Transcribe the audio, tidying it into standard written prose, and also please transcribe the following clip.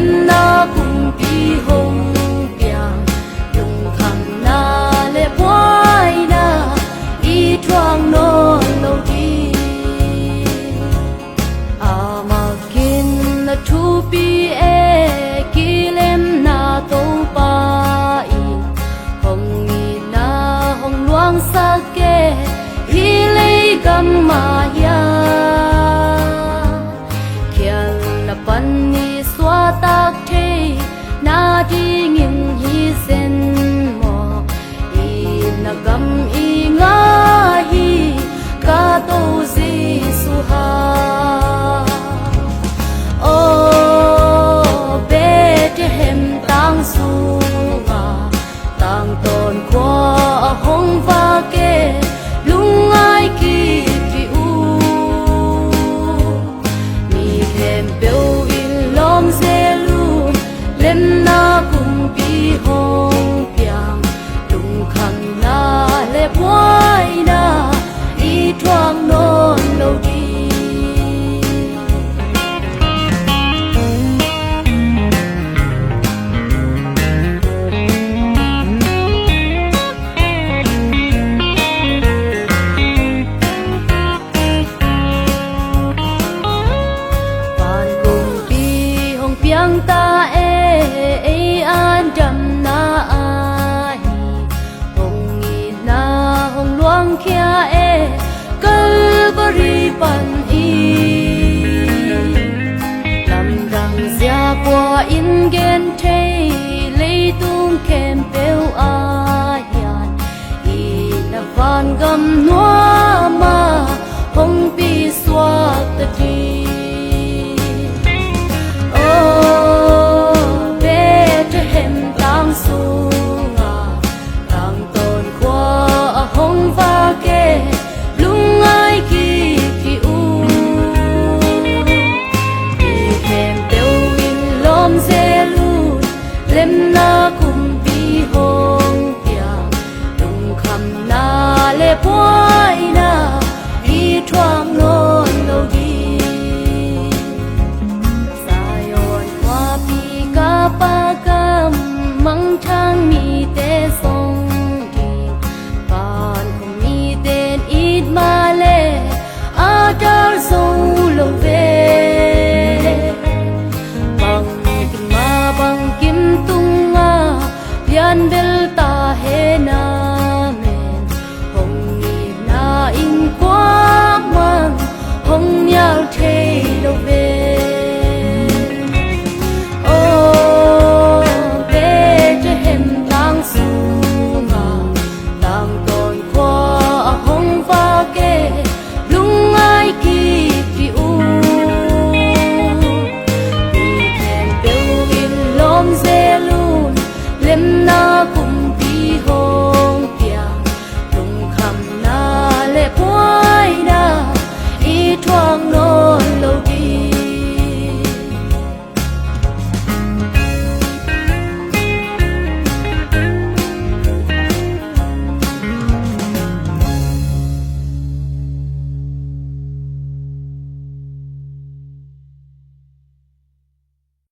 lem na cùng pi hồng piang lung khang na le boy na i thoang non lo đi amakin na thu pi e ki lem na to pa i hồng ni na hồng luang sa ke hi le gam ma ya pan ni xóa tạc thế na đi nghìn hi sen mò i na gam i nga hi ca tô di su ha o Bethlehem tang su nga tang ton qua hong va ke lung ai ki ti u mi hem lem na cùng pi hồng piang lung khang na le boy na i thoang non lo đi pan cùng pi hồng piang ta an đầm na ai hồng nghi na hồng luang kia e Calvary pan i làm đằng gia qua in gen thế lấy tung kem bêu ai yan i na van gam noa ma hồng pi xóa ta đi su nga tang ton qua hong va ke lung ai ki ki u i hem teu in lom ze lu lem na kum pi hong piang lung kham na le boy na i thoang non lo đi sayon qua pi ka pa kam mang thang mi te song đi pan không mi tên ít mà lệ à dar sâu lâu về bằng kim ma bằng kim tung nga yan bel